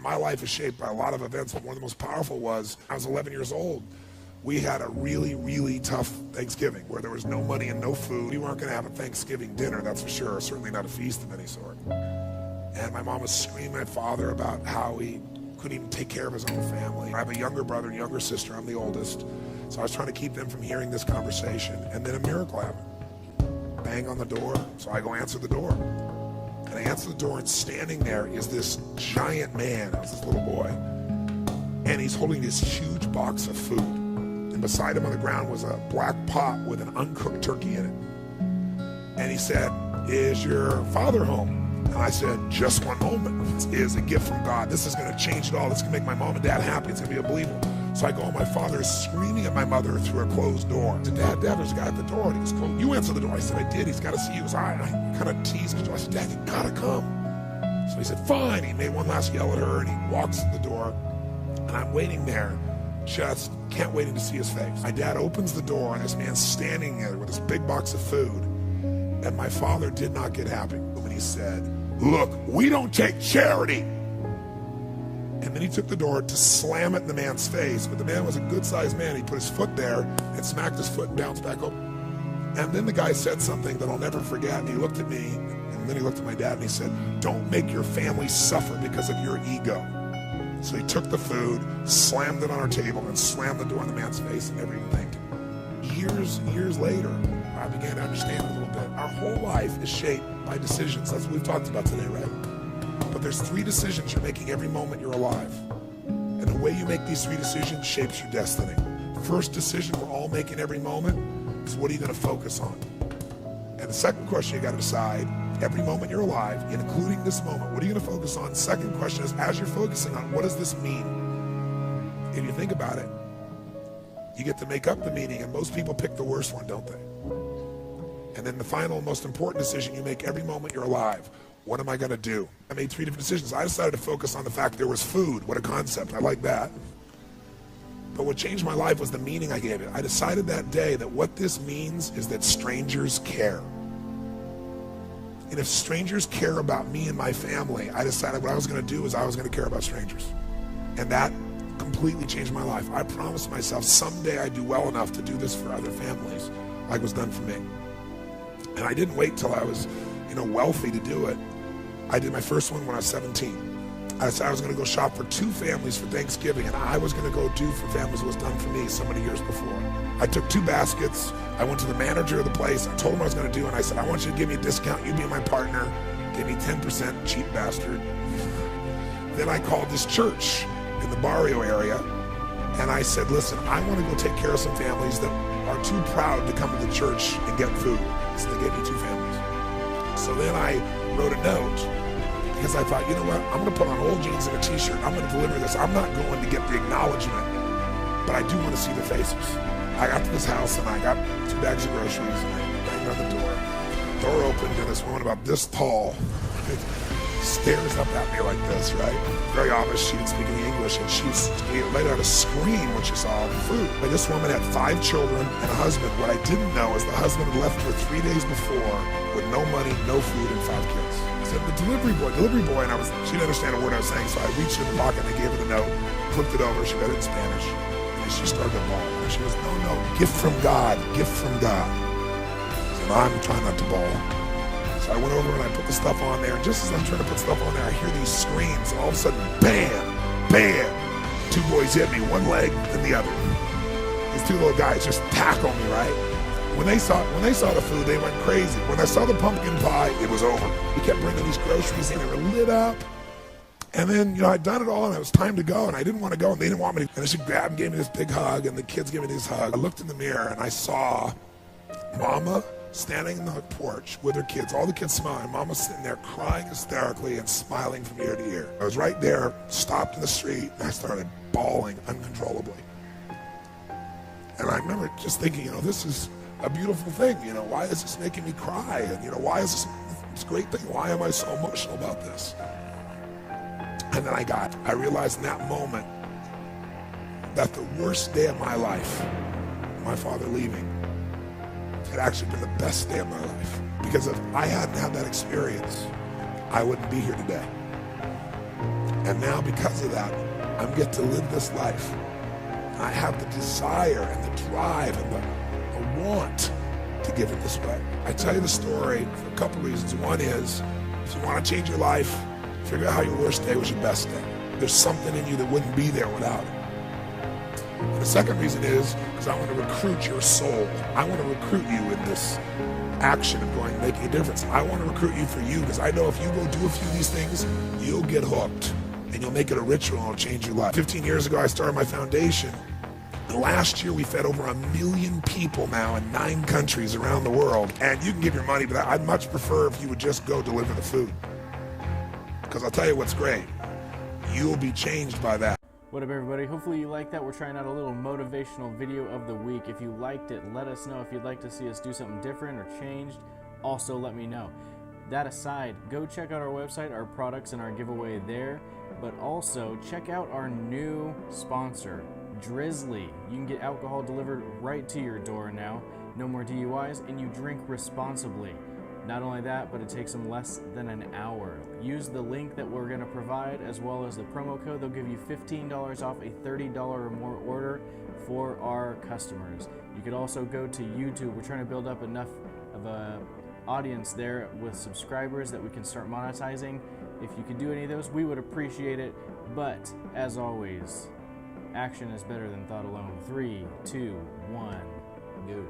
my life is shaped by a lot of events, but one of the most powerful was I was 11 years old. We had a really, really tough Thanksgiving where there was no money and no food. We weren't going to have a Thanksgiving dinner, that's for sure, certainly not a feast of any sort. And my mom was screaming at my father about how he couldn't even take care of his own family. I have a younger brother and younger sister. I'm the oldest. So I was trying to keep them from hearing this conversation. And then a miracle happened. Bang on the door. So I go answer the door. And I answer the door, and standing there is this giant man. It was this little boy. And he's holding this huge box of food. And beside him on the ground was a black pot with an uncooked turkey in it. And he said, "Is your father home?" And I said, "Just one moment. This is a gift from God. This is going to change it all. This is going to make my mom and dad happy. It's going to be unbelievable." So I go, and my father is screaming at my mother through a closed door. I said, Dad, there's a guy at the door. And he goes, "Cool. You answer the door." I said, "I did. He's got to see you." He goes, I kind of teased him. I said, "Dad, you got to come." So he said, "Fine." He made one last yell at her, and he walks to the door. And I'm waiting there, just can't waiting to see his face. My dad opens the door, and this man's standing there with this big box of food. And my father did not get happy when he said, "Look, we don't take charity." And then he took the door to slam it in the man's face. But the man was a good-sized man. He put his foot there and smacked his foot and bounced back up. And then the guy said something that I'll never forget. And he looked at me, and then he looked at my dad, and he said, "Don't make your family suffer because of your ego." So he took the food, slammed it on our table, and slammed the door in the man's face and never even thanked him. Years later, I began to understand a little bit. Our whole life is shaped by decisions. That's what we've talked about today, right? But there's 3 decisions you're making every moment you're alive. And the way you make these 3 decisions shapes your destiny. First decision we're all making every moment is, what are you going to focus on? And the second question you got to decide, every moment you're alive, including this moment, what are you going to focus on? Second question is, as you're focusing on, what does this mean? If you think about it, you get to make up the meaning, and most people pick the worst one, don't they? And then the final, most important decision you make every moment you're alive. What am I going to do? I made 3 different decisions. I decided to focus on the fact there was food. What a concept. I like that. But what changed my life was the meaning I gave it. I decided that day that what this means is that strangers care. And if strangers care about me and my family, I decided what I was going to do is I was going to care about strangers. And that completely changed my life. I promised myself someday I'd do well enough to do this for other families like was done for me. And I didn't wait till I was, wealthy to do it. I did my first one when I was 17. I decided I was going to go shop for 2 families for Thanksgiving, and I was going to go do for families what was done for me so many years before. I took 2 baskets. I went to the manager of the place. I told him what I was going to do, and I said, "I want you to give me a discount. You be my partner." Give me 10%, cheap bastard. Then I called this church in the barrio area, and I said, "Listen, I want to go take care of some families that are too proud to come to the church and get food." So they gave me 2 families. So then I wrote a note, because I thought, you know what, I'm going to put on old jeans and a t-shirt. I'm going to deliver this. I'm not going to get the acknowledgement, but I do want to see the faces. I got to this house, and I got 2 bags of groceries, and I banged on the door. Door opened, and this woman about this tall stares up at me like this, right? Very obvious she didn't speak any English, and she let out a scream when she saw all the food. But this woman had 5 children and a husband. What I didn't know is the husband had left her 3 days before with no money, no food, and 5 kids. I said, "The delivery boy," and she didn't understand a word I was saying, so I reached in the pocket and I gave her the note, flipped it over, she read it in Spanish, and she started to bawl. And she goes, no, gift from God, gift from God. I said, "I'm trying not to bawl." So I went over and I put the stuff on there, and just as I'm trying to put stuff on there, I hear these screams, and all of a sudden, bam, bam, 2 boys hit me, one leg and the other. These 2 little guys just tackle me, right? When they saw the food, they went crazy. When I saw the pumpkin pie, it was over. We kept bringing these groceries in, they were lit up. And then, I'd done it all, and it was time to go, and I didn't want to go, and they didn't want me to. And then she grabbed and gave me this big hug, and the kids gave me this hug. I looked in the mirror, and I saw Mama standing in the porch with her kids, all the kids smiling. Mama's sitting there crying hysterically and smiling from ear to ear. I was right there, stopped in the street, and I started bawling uncontrollably. And I remember just thinking, this is a beautiful thing. Why is this making me cry? And, why is this great thing? Why am I so emotional about this? And then I realized in that moment that the worst day of my life, my father leaving, had actually been the best day of my life. Because if I hadn't had that experience, I wouldn't be here today. And now because of that, I get to live this life. I have the desire and the drive and the want to give it this way. I tell you the story for a couple reasons. One is, if you want to change your life, figure out how your worst day was your best day. There's something in you that wouldn't be there without it. And the second reason is because I want to recruit your soul. I want to recruit you in this action of going making a difference. I want to recruit you for you, because I know if you go do a few of these things, you'll get hooked and you'll make it a ritual and it'll change your life. 15 years ago, I started my foundation. And last year, we fed over 1 million people now in 9 countries around the world. And you can give your money, but I'd much prefer if you would just go deliver the food. Because I'll tell you what's great. You'll be changed by that. What up, everybody? Hopefully you liked that. We're trying out a little motivational video of the week. If you liked it, let us know. If you'd like to see us do something different or changed, also let me know. That aside, go check out our website, our products, and our giveaway there. But also check out our new sponsor, Drizzly. You can get alcohol delivered right to your door now. No more DUIs, and you drink responsibly. Not only that, but it takes them less than an hour. Use the link that we're going to provide as well as the promo code. They'll give you $15 off a $30 or more order for our customers. You could also go to YouTube. We're trying to build up enough of a audience there with subscribers that we can start monetizing. If you could do any of those, we would appreciate it. But as always, action is better than thought alone. 3, 2, 1, go.